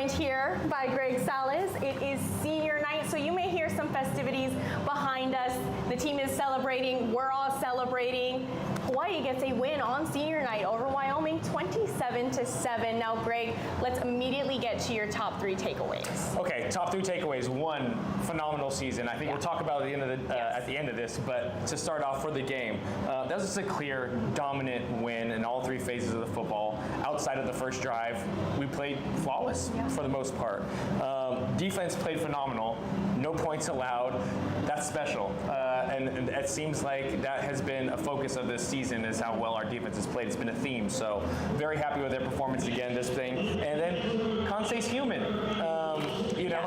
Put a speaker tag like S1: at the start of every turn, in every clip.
S1: joined here by Greg Salas. It is senior night, so you may hear some festivities behind us. The team is celebrating. We're all celebrating. Hawaii gets a win on senior night over Wyoming, 27-7. Now, Greg, let's immediately get to your top three takeaways.
S2: Okay, top three takeaways. One, phenomenal season. I think we'll talk about it at the end of this, but to start off for the game, that was just a clear, dominant win in all three phases of the football. Outside of the first drive, we played flawless for the most part. Defense played phenomenal. No points allowed. That's special. And it seems like that has been a focus of this season, is how well our defense has played. It's been a theme. So very happy with their performance again, this thing. And then Conce's human.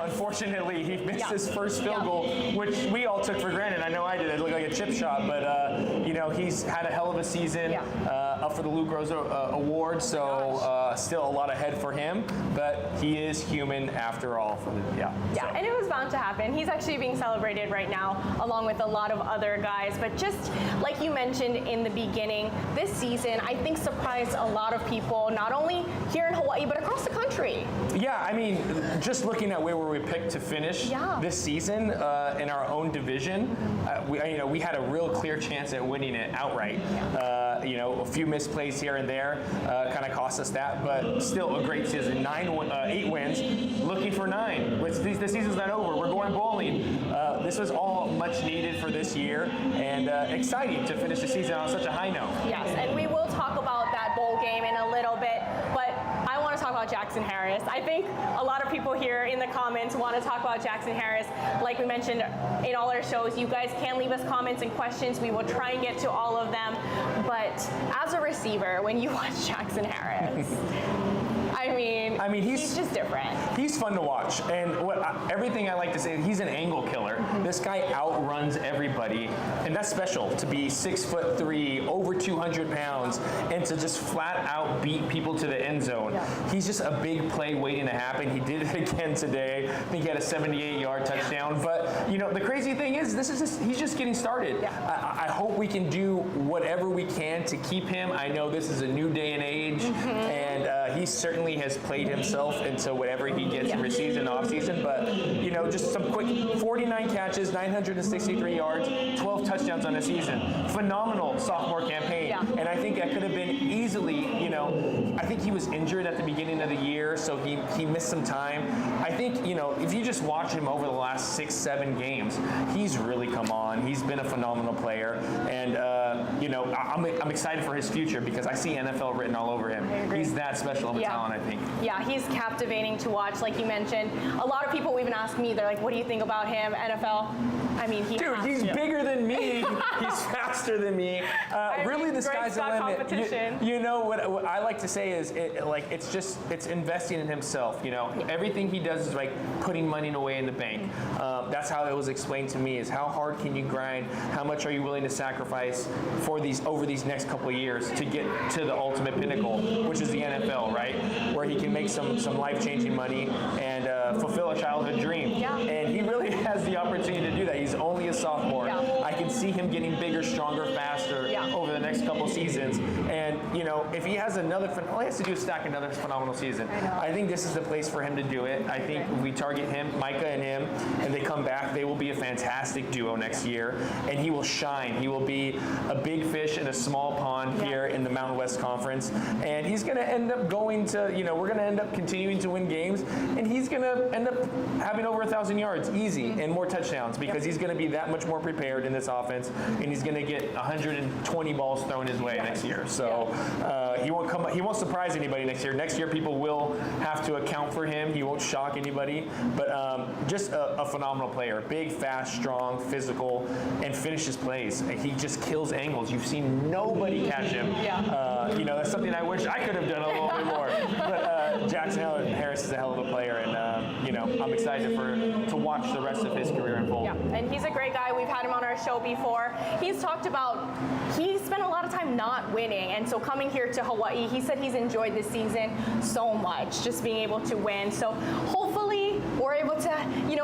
S2: Unfortunately, he missed his first field goal, which we all took for granted. I know I did. It looked like a chip shot, but he's had a hell of a season, up for the Lou Groza Award. So still a lot ahead for him, but he is human after all.
S1: And it was bound to happen. He's actually being celebrated right now, along with a lot of other guys. But just like you mentioned in the beginning, this season I think surprised a lot of people, not only here in Hawaii but across the country.
S2: Yeah, I mean, just looking at where we picked to finish this season in our own division, we had a real clear chance at winning it outright. A few misplays here and there kind of cost us that, but still a great season. 8 wins, looking for 9. The season's not over. We're going bowling. This was all much needed for this year, and exciting to finish the season on such a high note.
S1: Yes, and we will talk about that bowl game in a little bit, but I want to talk about Jackson Harris. I think a lot of people here in the comments want to talk about Jackson Harris. Like we mentioned in all our shows, you guys can leave us comments and questions. We will try and get to all of them. But as a receiver, when you watch Jackson Harris, I mean, he's just different.
S2: He's fun to watch, and everything I like to say, he's an angle killer. This guy outruns everybody, and that's special to be 6'3", over 200 pounds, and to just flat out beat people to the end zone. He's just a big play waiting to happen. He did it again today. I think he had a 78-yard touchdown. But the crazy thing is, he's just getting started. I hope we can do whatever we can to keep him. I know this is a new day and age, and he certainly has played himself into whatever he gets in preseason and offseason, but just some quick 49 catches, 963 yards, 12 touchdowns on the season. Phenomenal sophomore campaign. And I think that could have been easily, I think he was injured at the beginning of the year, so he missed some time. I think, if you just watch him over the last 6-7 games, he's really come on. He's been a phenomenal player, and I'm excited for his future because I see NFL written all over him. He's that special of a talent, I think.
S1: Yeah, he's captivating to watch, like you mentioned. A lot of people even ask me, they're like, what do you think about him, NFL? I mean,
S2: he's bigger than me. He's faster than me. Really, the sky's the limit. You know what I like to say is, it's investing in himself. Everything he does is like putting money away in the bank. That's how it was explained to me: is how hard can you grind? How much are you willing to sacrifice for over these next couple of years to get to the ultimate pinnacle, which is the NFL, right? Where he can make some life-changing money and fulfill a childhood dream. And he really has the opportunity to do that. He's only a sophomore. I can see him getting bigger, stronger, faster over the next couple seasons. And if he has all he has to do is stack another phenomenal season. I think this is the place for him to do it. I think if we target him, Micah and him, and they come back, they will be a fantastic duo next year, and he will shine. He will be a big fish in a small pond here in the Mountain West Conference, and he's going to end up going to, we're going to end up continuing to win games, and he's going to end up having over 1,000 yards easy and more touchdowns because he's going to be that much more prepared in this offense, and he's going to get 120 balls thrown his way next year. So he won't surprise anybody next year. Next year, people will have to account for him. He won't shock anybody, but just a phenomenal player. Big, fast, strong, physical, and finishes plays. He just kills angles. You've seen nobody catch him. That's something I wish I could have done a little bit more. But Jackson Harris is a hell of a player, and I'm excited to watch the rest of his career unfold.
S1: And he's a great guy. We've had him on our show before. He's talked about he spent a lot of time not winning, and so coming here to Hawaii, he said he's enjoyed this season so much, just being able to win. So hopefully we're able to,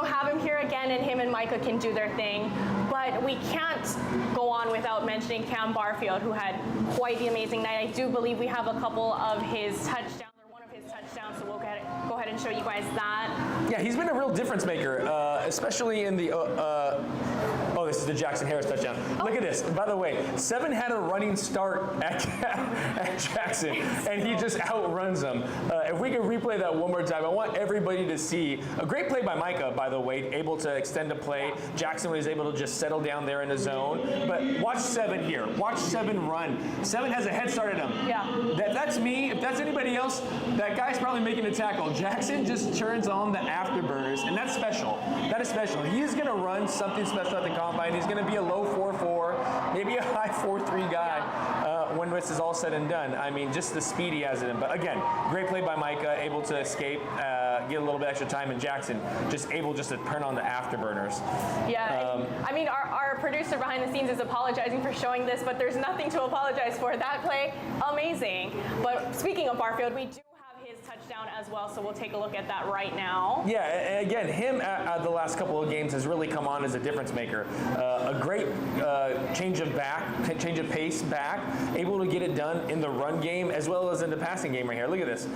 S1: have him here again, and him and Micah can do their thing. But we can't go on without mentioning Cam Barfield, who had quite the amazing night. I do believe we have a couple of his touchdowns, or one of his touchdowns, so we'll go ahead and to show you guys that.
S2: Yeah, he's been a real difference maker, especially in the. Oh, this is the Jackson Harris touchdown. Oh. Look at this. By the way, Seven had a running start at Jackson, and he just outruns them. If we could replay that one more time, I want everybody to see a great play by Micah, by the way, able to extend a play. Jackson was able to just settle down there in the zone. But watch Seven here. Watch Seven run. Seven has a head start at him.
S1: Yeah.
S2: That's me. If that's anybody else, that guy's probably making a tackle. Jackson just turns on the afterburners, and that's special. That is special. He is going to run something special at the combine. He's going to be a low 4.4, maybe a high 4.3 guy when this is all said and done. I mean, just the speed he has in him. But again, great play by Micah, able to escape, get a little bit extra time, and Jackson just able to turn on the afterburners.
S1: Yeah, I mean, our producer behind the scenes is apologizing for showing this, but there's nothing to apologize for. That play, amazing. But speaking of Barfield, we do have his touchdown as well, so we'll take a look at that right now.
S2: Yeah, and again, him at the last couple of games has really come on as a difference maker. A great change of pace back, able to get it done in the run game as well as in the passing game right here. Look at this.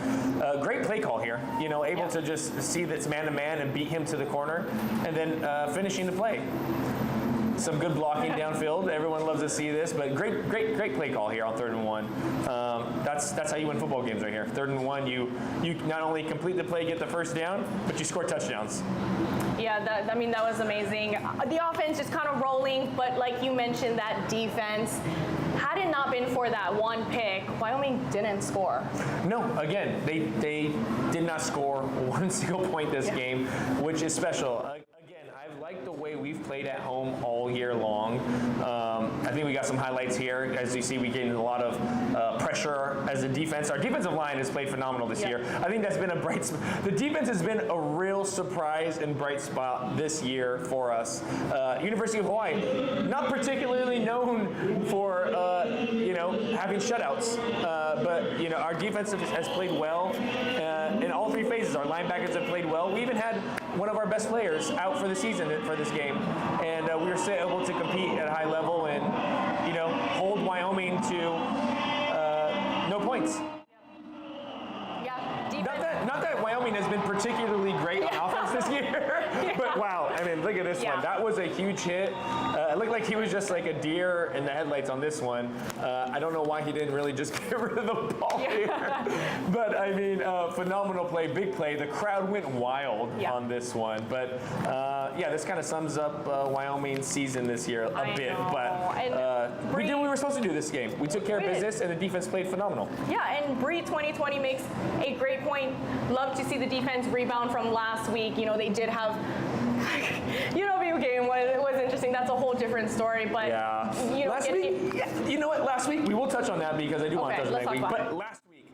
S2: Great play call here. You know, able to just see that's man-to-man and beat him to the corner, and then finishing the play. Some good blocking downfield. Everyone loves to see this, but great play call here on 3rd and 1. That's how you win football games right here. 3rd and 1, you not only complete the play, get the first down, but you score touchdowns.
S1: Yeah, that was amazing. The offense just kind of rolling, but like you mentioned, that defense. Had it not been for that one pick, Wyoming didn't score.
S2: No, again, they did not score one single point this game, which is special. I like the way we've played at home all year long. I think we got some highlights here. As you see, we gained a lot of pressure as a defense. Our defensive line has played phenomenal this year. I think that's been a bright spot. The defense has been a real surprise and bright spot this year for us. University of Hawaii, not particularly known for having shutouts, but our defense has played well in all 3 phases. Our linebackers have played well. We even had one of our best players out for the season for this game, and we were still able to compete at a high level and hold Wyoming to no points. Not that Wyoming has been particularly great on offense this year, but wow, I mean, look at this one. That was a huge hit. It looked like he was just like a deer in the headlights on this one. I don't know why he didn't really just get rid of the ball here. But I mean, phenomenal play, big play. The crowd went wild on this one. But this kind of sums up Wyoming's season this year a bit. But we did what we were supposed to do this game. We took care of business, and the defense played phenomenal. Yeah,
S1: and Bree 2020 makes a great point. Love to see the defense rebound from last week. They did have, UNLV game was interesting. That's a whole different story. But
S2: last week, you know what? Last week we will touch on that because I do want to touch on that week. But last week,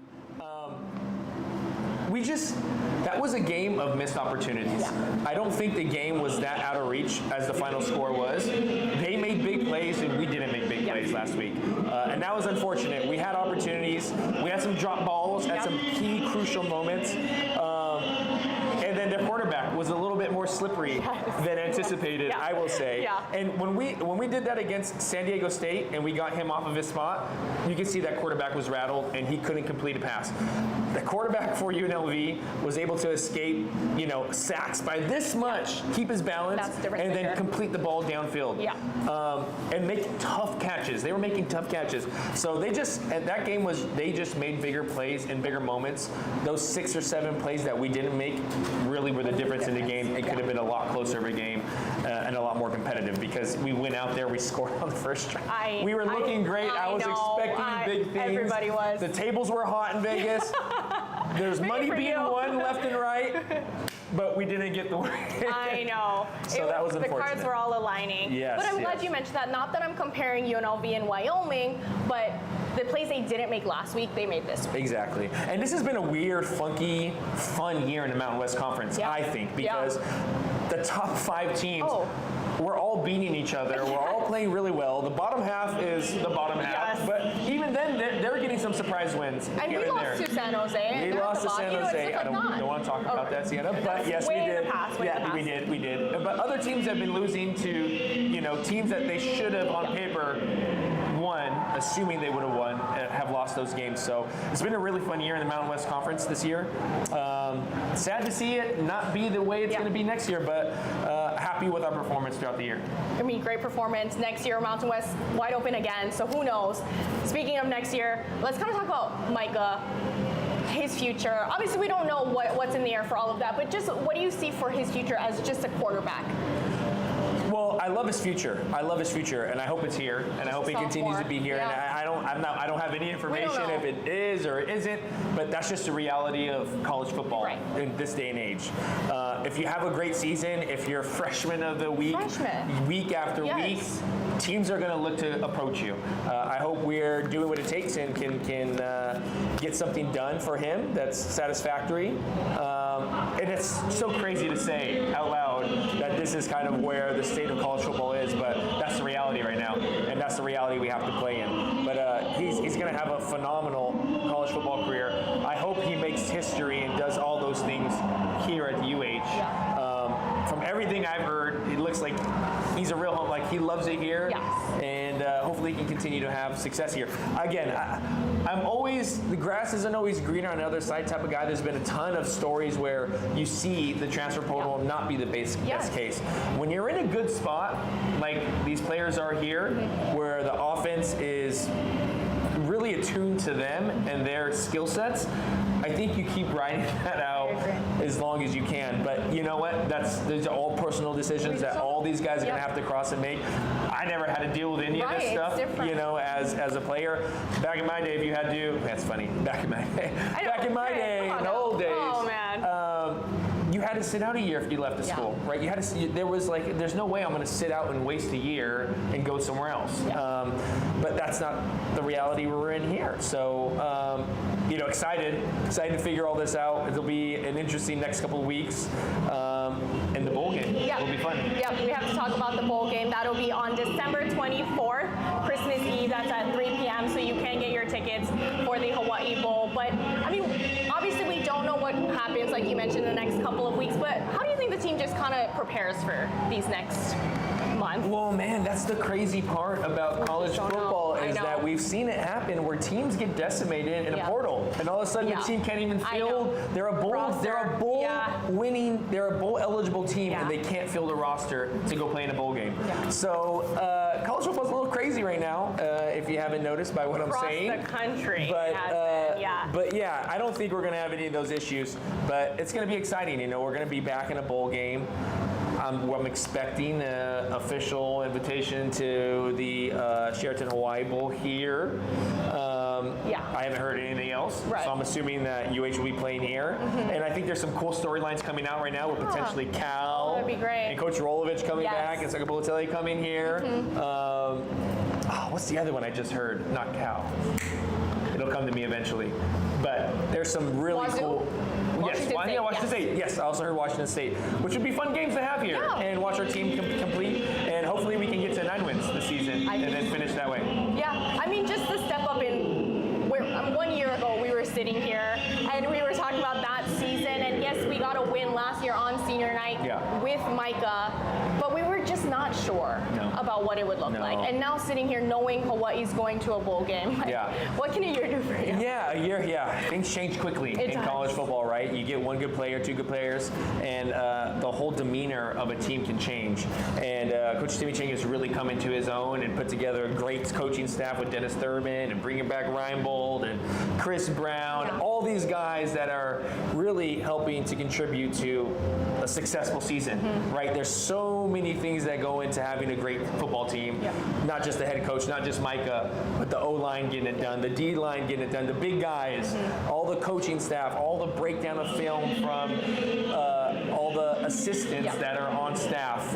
S2: that was a game of missed opportunities. I don't think the game was that out of reach as the final score was. They made big plays and we didn't make big plays last week. And that was unfortunate. We had opportunities. We had some drop balls at some key crucial moments. And then their quarterback was a little bit more slippery than anticipated, I will say. And when we did that against San Diego State and we got him off of his spot, you can see that quarterback was rattled and he couldn't complete a pass. The quarterback for UNLV was able to escape, sacks by this much, keep his balance, and then complete the ball downfield. And make tough catches. They were making tough catches. So they just made bigger plays in bigger moments. Those 6 or 7 plays that we didn't make really were the difference in the game. It could have been a lot closer of a game and a lot more competitive because we went out there, we scored on the first try. We were looking great. I was expecting big things.
S1: Everybody was.
S2: The tables were hot in Vegas. There's money being won left and right, but we didn't get the win.
S1: I know.
S2: So that was unfortunate.
S1: The cards were all aligning.
S2: Yes,
S1: but I'm glad you mentioned that. Not that I'm comparing UNLV and Wyoming, but the plays they didn't make last week, they made this week.
S2: Exactly. And this has been a weird, funky, fun year in the Mountain West Conference, I think, because the top 5 teams we're all beating each other. We're all playing really well. The bottom half is the bottom half, but even then, they're getting some surprise wins.
S1: And we lost to San Jose.
S2: We lost to San Jose. I don't want to talk about that, Cienna, but yes, we did. We did. But other teams have been losing to, teams that they should have on paper won, assuming they would have won, have lost those games. So it's been a really fun year in the Mountain West Conference this year. Sad to see it not be the way it's going to be next year, but happy with our performance throughout the year.
S1: I mean, great performance. Next year, Mountain West wide open again, so who knows. Speaking of next year, let's kind of talk about Micah, his future. Obviously, we don't know what's in the air for all of that, but just what do you see for his future as just a quarterback?
S2: Well, I love his future. I love his future, and I hope it's here, and I hope he continues to be here.
S1: Yeah.
S2: And I don't have any information if it is or it isn't, but that's just the reality of college football in this day and age. If you have a great season, if you're freshman of the week, week after week, teams are going to look to approach you. I hope we're doing what it takes and can get something done for him that's satisfactory. And it's so crazy to say out loud that this is kind of where the state of college football is, but that's the reality right now, and that's the reality we have to play in. But he's going to have a phenomenal college football career. I hope he makes history and does all those things here at the UH. From everything I've heard, it looks like he's a real home. Like, he loves it here, and hopefully he can continue to have success here. Again, I'm always, the grass isn't always greener on the other side type of guy. There's been a ton of stories where you see the transfer portal not be the best case. When you're in a good spot, like these players are here, where the offense is really attuned to them and their skill sets, I think you keep riding that out as long as you can. But you know what? These are all personal decisions that all these guys are going to have to cross and make. I never had to deal with any of this stuff, you know, as a player. Back in my day, if you had to, that's funny. Back in my day, in the old days, you had to sit out a year if you left the school, right? You had to. There's no way I'm going to sit out and waste a year and go somewhere else. But that's not the reality we're in here. So, you know, excited to figure all this out. It'll be an interesting next couple of weeks. And the bowl game will be fun.
S1: Yep, we have to talk about the bowl game. That'll be on December 24th, Christmas Eve. That's at 3 p.m. So you can get your tickets for the Hawaii Bowl. But I mean, obviously we don't know what happens, like you mentioned, in the next couple of weeks. But how do you think the team just kind of prepares for these next months?
S2: Well, man, that's the crazy part about college football is that we've seen it happen where teams get decimated in a portal, and all of a sudden the team can't even field. They're a bowl eligible team, and they can't field a roster to go play in a bowl game. So college football is a little crazy right now, if you haven't noticed by what I'm saying.
S1: Across the country,
S2: but yeah, I don't think we're going to have any of those issues. But it's going to be exciting. You know, we're going to be back in a bowl game. I'm expecting an official invitation to the Sheraton Hawaii Bowl here. I haven't heard anything else, so I'm assuming that UH will be playing here. And I think there's some cool storylines coming out right now with potentially Cal
S1: that'd be great.
S2: and Coach Rolovich coming back and Sakapolotelli coming here. What's the other one I just heard? Not Cal. It'll come to me eventually. But there's some really cool. Washington State. Yes, I also heard Washington State, which would be fun games to have here and watch our team complete. And hopefully we can get to 9 wins this season and then finish that way.
S1: Yeah, I mean, just the step up in. 1 year ago, we were sitting here and we were talking about that season. And yes, we got a win last year on senior night with Micah, but we were just not sure about what it would look like. And now sitting here knowing Hawaii's going to a bowl game, what can a year do for you?
S2: Yeah, a year, Things change quickly in college football, right? You get one good player, two good players, and the whole demeanor of a team can change. And Coach Timmy Ching has really come into his own and put together a great coaching staff with Dennis Thurman and bringing back Reinbold and Chris Brown, all these guys that are really helping to contribute to a successful season, right? There's so many things that go into having a great football team, not just the head coach, not just Micah, but the O-line getting it done, the D-line getting it done, the big guys, all the coaching staff, all the breakdown of film from all the assistants that are on staff.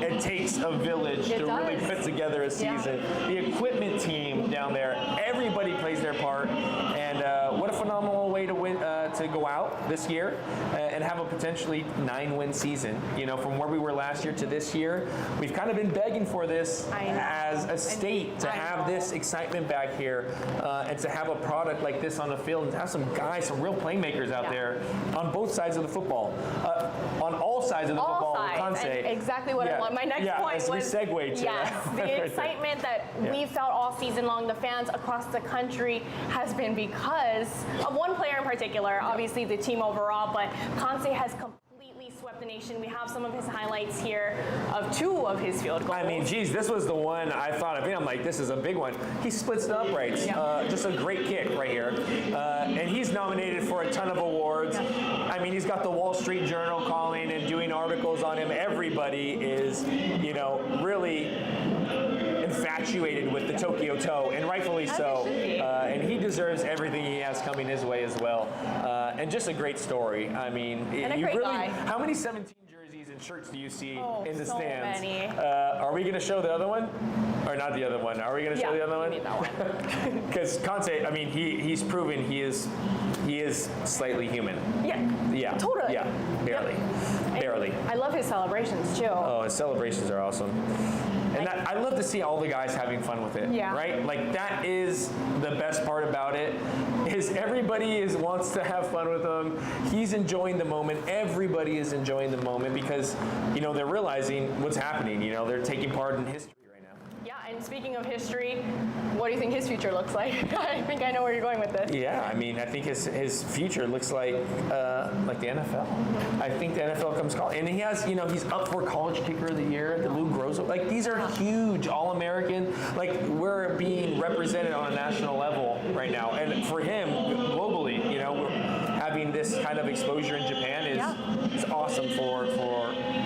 S2: It takes a village to really put together a season. The equipment team down there, everybody plays their part, and what a phenomenal way to win, to go out this year and have a potentially 9-win season. You know, from where we were last year to this year, we've kind of been begging for this as a state to have this excitement back here and to have a product like this on the field and to have some guys, some real playmakers out there on both sides of the football. On all sides of the football,
S1: exactly what I want. My next point was
S2: we segue to
S1: the excitement that we felt all season long, the fans across the country, has been because of one player in particular, obviously the team overall, but Conce has completely swept the nation. We have some of his highlights here of 2 of his field goals.
S2: I mean, geez, this was the one I thought of. I'm like, this is a big one. He splits the uprights. Just a great kick right here. And he's nominated for a ton of awards. I mean, he's got the Wall Street Journal calling and doing articles on him. Everybody is, you know, really infatuated with the Tokyo Toe, and rightfully so. And he deserves everything he has coming his way as well. And just a great story. I mean, how many 17 jerseys and shirts do you see in the stands?
S1: Many.
S2: Are we going to show the other one? Or not the other one? Are we going to show the other one?
S1: We need that one.
S2: Because Conce, I mean, he's proven he is slightly human. Yeah.
S1: Totally.
S2: Yeah. Barely. Barely.
S1: I love his celebrations too.
S2: Oh, his celebrations are awesome. And I love to see all the guys having fun with it, right? Like, that is the best part about it, is everybody wants to have fun with him. He's enjoying the moment. Everybody is enjoying the moment because, you know, they're realizing what's happening. You know, they're taking part in history right now.
S1: Yeah, and speaking of history, what do you think his future looks like? I think I know where you're going with this.
S2: Yeah, I mean, I think his future looks like the NFL. I think the NFL comes calling. And he has, you know, he's up for College Kicker of the Year, the Lou Groza. Like, these are huge, All-American. Like, we're being represented on a national level right now. And for him, globally, you know, having this kind of exposure in Japan is awesome for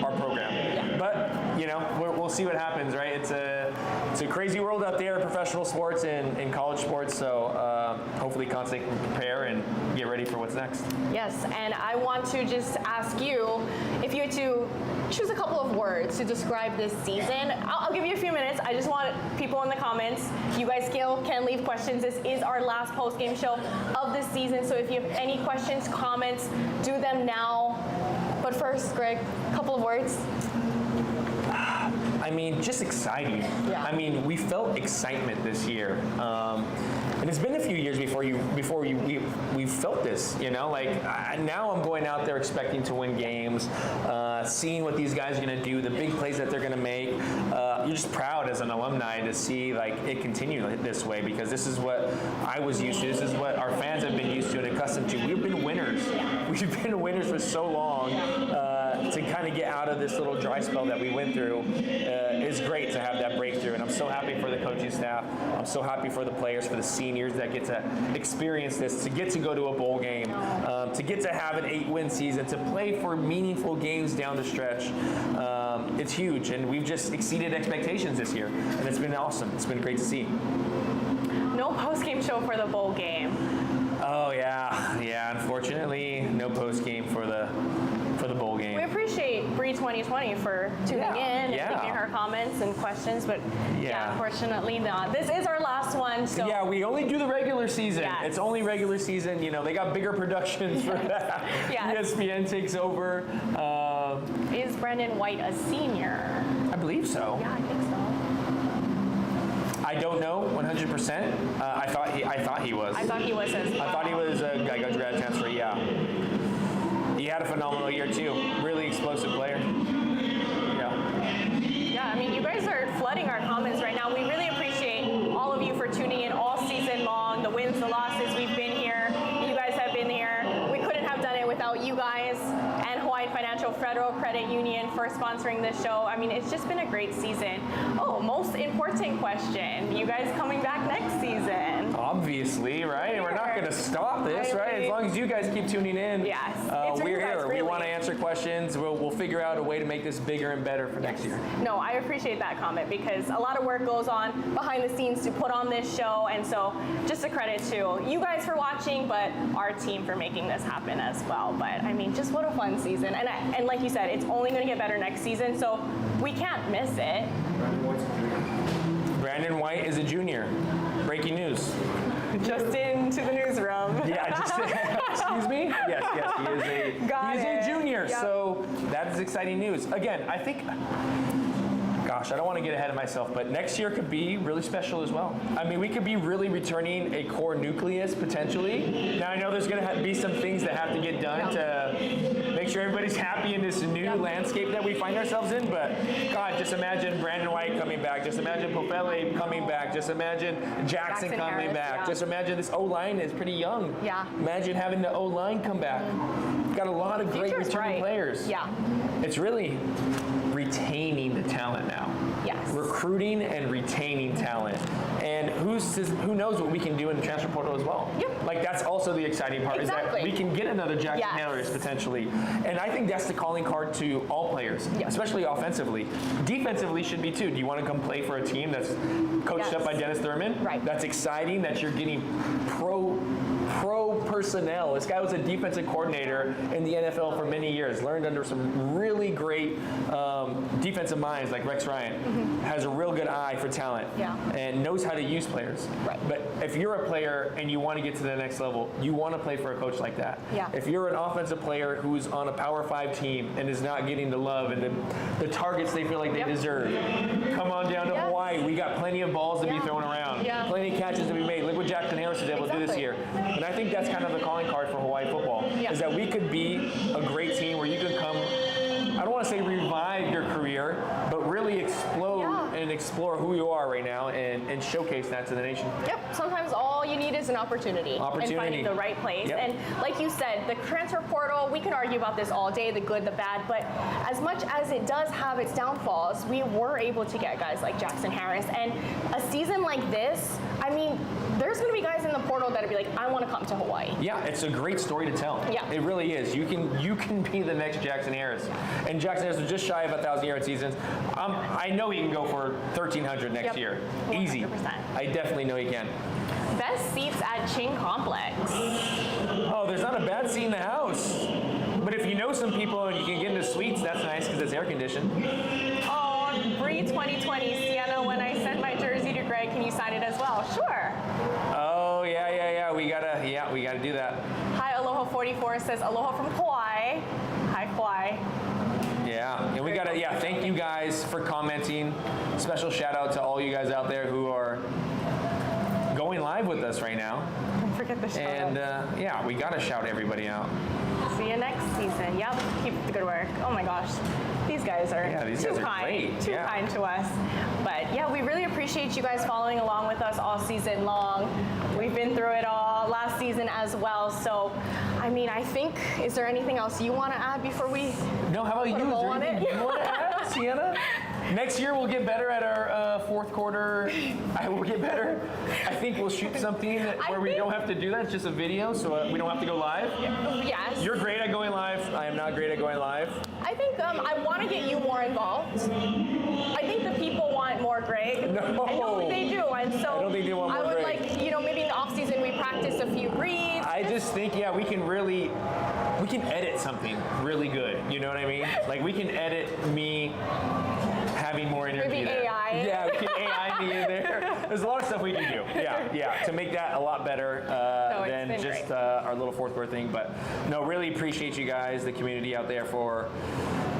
S2: our program. Yeah. But, you know, we'll see what happens, right? It's a crazy world out there in professional sports and college sports, so hopefully Conce can prepare and get ready for what's next.
S1: Yes, and I want to just ask you, if you had to choose a couple of words to describe this season, I'll give you a few minutes. I just want people in the comments. You guys can leave questions. This is our last post-game show of the season, so if you have any questions, comments, do them now. But first, Greg, a couple of words.
S2: I mean, just exciting. Yeah. I mean, we felt excitement this year. And it's been a few years before we felt this, you know? Like, now I'm going out there expecting to win games, seeing what these guys are going to do, the big plays that they're going to make. You're just proud as an alumni to see, like, it continue this way, because this is what I was used to. This is what our fans have been used to and accustomed to. We've been winners. We've been winners for so long. To kind of get out of this little dry spell that we went through is great to have that breakthrough. And I'm so happy for the coaching staff. I'm so happy for the players, for the seniors that get to experience this, to get to go to a bowl game, to get to have an 8-win season, to play for meaningful games down the stretch. It's huge, and we've just exceeded expectations this year, and it's been awesome. It's been great to see.
S1: No post-game show for the bowl game.
S2: Oh, yeah. Unfortunately, no post-game for the bowl game.
S1: We appreciate Bree 2020 for tuning in and taking her comments and questions, but unfortunately not. This is our last one, so.
S2: Yeah, we only do the regular season. Yes. It's only regular season. You know, they got bigger productions for that. Yes. ESPN takes over.
S1: Is Brandon White a senior?
S2: I believe so.
S1: Yeah, I think so.
S2: I don't know 100%. I thought he was.
S1: I thought he was as well.
S2: I thought he was a guy got grad transfer. Yeah. He had a phenomenal year too. Really explosive player.
S1: Yeah, I mean, you guys are flooding our comments right now. We really appreciate all of you for tuning in all season long. The wins, the losses, we've been here. You guys have been here. We couldn't have done it without you guys and Hawaiian Financial Federal Credit Union for sponsoring this show. I mean, it's just been a great season. Oh, most important question. You guys coming back next season?
S2: Obviously, right? And we're not going to stop this, right? As long as you guys keep tuning in.
S1: Yes.
S2: We're here. Really. We want to answer questions. We'll figure out a way to make this bigger and better for next year.
S1: No, I appreciate that comment because a lot of work goes on behind the scenes to put on this show. And so just a credit to you guys for watching, but our team for making this happen as well. But I mean, just what a fun season. And like you said, it's only going to get better next season. So we can't miss it.
S2: Brandon White is a junior. Breaking news.
S1: Just into the newsroom.
S2: Yeah, just Excuse me? Yes, he is a junior. Yep. So that is exciting news. Again, I think, gosh, I don't want to get ahead of myself, but next year could be really special as well. I mean, we could be really returning a core nucleus potentially. Now, I know there's going to be some things that have to get done to make sure everybody's happy in this new landscape that we find ourselves in, but God, just imagine Brandon White coming back. Just imagine Popele coming back. Just imagine Jackson coming Harris, back. Just imagine this O-line is pretty young. Yeah. Imagine having the O-line come back. Got a lot of great returning players. Yeah. It's really retaining the talent now. Yes. Recruiting and retaining talent. And who knows what we can do in the transfer portal as well. Yep. Like that's also the exciting part is that we can get another Jackson Harris potentially. And I think that's the calling card to all players, especially offensively. Defensively should be too. Do you want to come play for a team that's coached up by Dennis Thurman? Right. That's exciting that you're getting pro personnel. This guy was a defensive coordinator in the NFL for many years, learned under some really great defensive minds like Rex Ryan, has a real good eye for talent and knows how to use players. Right. But if you're a player and you want to get to the next level, you want to play for a coach like that. Yeah. If you're an offensive player who's on a Power 5 team and is not getting the love and the targets they feel like they deserve, come on down to Hawaii. We got plenty of balls to be thrown around, plenty of catches to be made. Look what Jackson Harris is able to do this year. And I think that's kind of the calling card for Hawaii football, is that we could be a great team where you could come, I don't want to say revive your career, but really explode and explore who you are right now and showcase that to the nation. Yep, sometimes all you need is an opportunity. And finding the right place. Yep. And like you said, the transfer portal, we can argue about this all day, the good, the bad, but as much as it does have its downfalls, we were able to get guys like Jackson Harris. And a season like this, I mean, there's going to be guys in the portal that'll be like, I want to come to Hawaii. Yeah, it's a great story to tell. Yeah. It really is. You can be the next Jackson Harris. And Jackson Harris was just shy of 1,000-yard seasons. I know he can go for 1,300 next year. 100%. Easy. I definitely know he can. Best seats at Ching Complex. Oh, there's not a bad seat in the house. But if you know some people and you can get into suites, that's nice because it's air conditioned. Oh, Bree 2020, Cienna, when I send my jersey to Greg, can you sign it as well? Sure. Oh, yeah. We gotta do that. Hi, Aloha 44 says aloha from Kauai. Hi, Kauai. Yeah, and we gotta, thank you guys for commenting. Special shout out to all you guys out there who are going live with us right now. Don't forget the shout out. And we gotta shout everybody out. See you next season. Yep, keep the good work. Oh my gosh, these guys are too kind to us. But yeah, we really appreciate you guys following along with us all season long. We've been through it all last season as well. So, I mean, I think, is there anything else you want to add before we? No, how about you? Is there anything you want to add, Cienna? Next year we'll get better at our fourth quarter. I will get better. I think we'll shoot something where we don't have to do that. It's just a video, so we don't have to go live. Yes. You're great at going live. I am not great at going live. I think I want to get you more involved. I think the people want more Greg. No. I know they do, and so I don't think they want more Greg. Like, maybe in the off season we practice a few reads. I just think we can edit something really good. You know what I mean? Like we can edit me having more energy. Maybe there. AI. Yeah, we can AI me in there. There's a lot of stuff we can do. Yeah, to make that a lot better than just our little fourth quarter thing. But no, really appreciate you guys, the community out there, for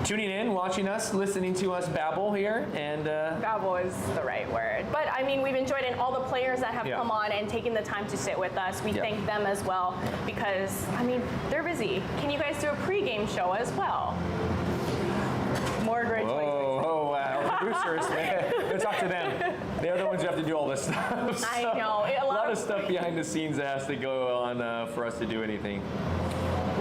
S2: tuning in, watching us, listening to us babble here, and babble is the right word. But I mean, we've enjoyed it, and all the players that have come on and taken the time to sit with us. We thank them as well because I mean they're busy. Can you guys do a pregame show as well? More great choices. Our producers, let's talk to them. They're the ones who have to do all this stuff. So I know. A lot of stuff behind the scenes has to go on for us to do anything.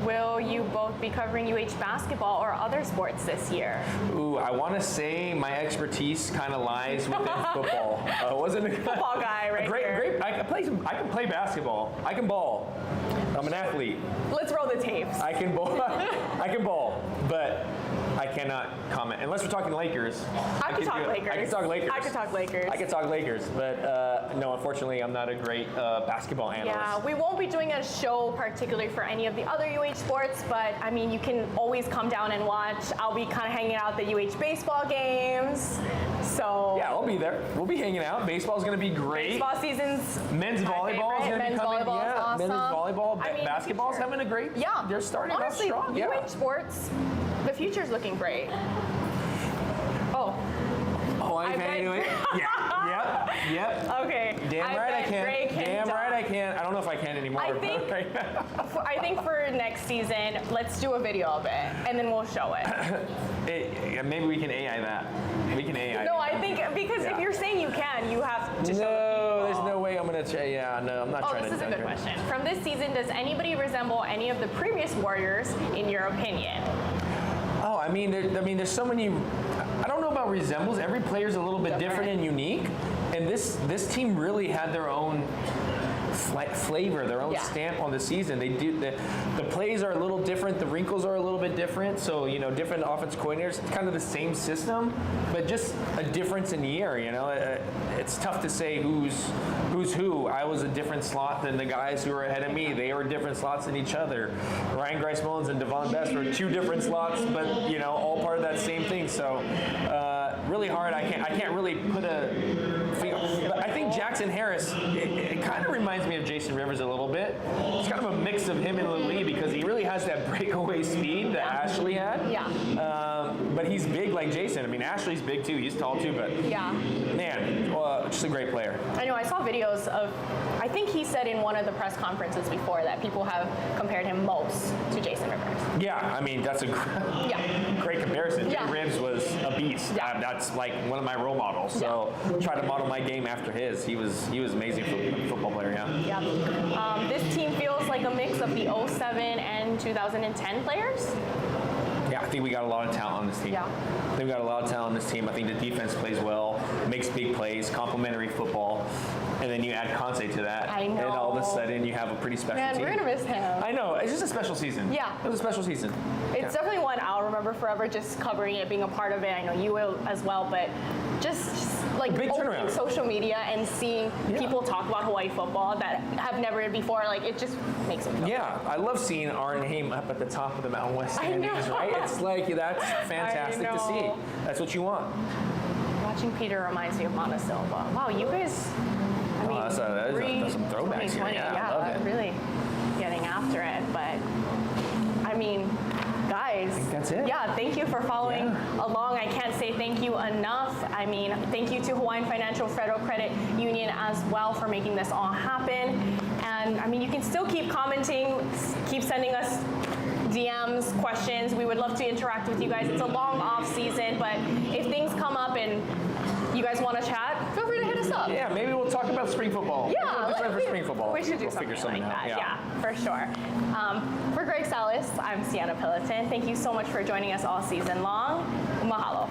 S2: Will you both be covering UH basketball or other sports this year? Ooh, I want to say my expertise kind of lies within football. Wasn't a football guy, right? Great. I can play basketball. I can ball. I'm an athlete. Let's roll the tapes. I can ball. But I cannot comment unless we're talking Lakers.
S1: I could talk Lakers.
S2: I could talk Lakers.
S1: I could talk Lakers.
S2: I could talk Lakers, but no, unfortunately, I'm not a great basketball analyst.
S1: Yeah, we won't be doing a show particularly for any of the other UH sports, but I mean, you can always come down and watch. I'll be kind of hanging out at the UH baseball games. So
S2: yeah, I'll be there. We'll be hanging out. Baseball's going to be great.
S1: Baseball season's
S2: men's volleyball is going to be coming.
S1: Yeah,
S2: awesome. Men's volleyball.
S1: I mean,
S2: basketball's having a great.
S1: Yeah,
S2: they're starting
S1: honestly,
S2: off strong. Yeah.
S1: UH sports, the future's looking great. Oh.
S2: Hawaiian Financial. Yeah. Yep.
S1: Okay.
S2: Damn right I can. Damn right I can. I don't know if I can anymore.
S1: I think for next season, let's do a video of it, and then we'll show it.
S2: Maybe we can AI that. We can AI.
S1: No, I think because if you're saying you can, you have to show
S2: No, there's no way I'm going to. Yeah, no, I'm not trying to.
S1: Oh, this is a good question. From this season, does anybody resemble any of the previous Warriors, in your opinion?
S2: Oh, I mean, there's so many. I don't know about resembles. Every player's a little bit different and unique, and this team really had their own flavor, their own stamp on the season. They do the plays are a little different, the wrinkles are a little bit different. So different offense coordinators. It's kind of the same system, but just a difference in year. It's tough to say who's who. I was a different slot than the guys who were ahead of me. They were different slots than each other. Ryan Grice-Mullins and Devon Best were two different slots, but all part of that same thing. So really hard. I can't really put a. But I think Jackson Harris, it kind of reminds me of Jason Rivers a little bit. It's kind of a mix of him and Lili because he really has that breakaway speed that Ashley had.
S1: Yeah.
S2: But he's big like Jason. I mean, Ashley's big too. He's tall too, but man, just a great player.
S1: I know. I saw videos of. I think he said in one of the press conferences before that people have compared him most to Jason Rivers.
S2: Yeah, I mean that's a great comparison.
S1: Yeah.
S2: Jay Rivers was a beast.
S1: Yeah.
S2: That's like one of my role models. So try to model my game after his. He was amazing football player.
S1: Yeah. This team feels like a mix of the 07 and 2010 players.
S2: Yeah, I think we got a lot of talent on this team.
S1: Yeah.
S2: I think we got a lot of talent on this team. I think the defense plays well, makes big plays, complementary football, and then you add Conte to that.
S1: I know.
S2: And all of a sudden you have a pretty special team.
S1: Man, we're gonna miss him.
S2: I know. It's just a special season.
S1: Yeah.
S2: It was a special season.
S1: It's definitely one I'll remember forever, just covering it, being a part of it. I know you will as well, but just like
S2: big
S1: opening
S2: turnaround.
S1: social media and seeing people talk about Hawaii football that have never before, like it just makes me feel good.
S2: I love seeing our name up at the top of the Mountain West standings, right? It's like, that's fantastic to see. That's what you want.
S1: Watching Peter reminds me of Monticello. Wow, you guys, I mean,
S2: that's some throwbacks here. Yeah, I love it.
S1: Really getting after it, but I mean, guys,
S2: I think that's it.
S1: Yeah, thank you for following along. I can't say thank you enough. I mean, thank you to Hawaiian Financial Federal Credit Union as well for making this all happen. And I mean, you can still keep commenting, keep sending us DMs, questions. We would love to interact with you guys. It's a long off season, but if things come up and you guys want to chat, feel free to hit us up.
S2: Yeah, maybe we'll talk about spring football.
S1: Yeah,
S2: we'll for spring football.
S1: We should do something like that. Yeah, for sure. For Greg Salas, I'm Cienna Pillaton. Thank you so much for joining us all season long. Mahalo.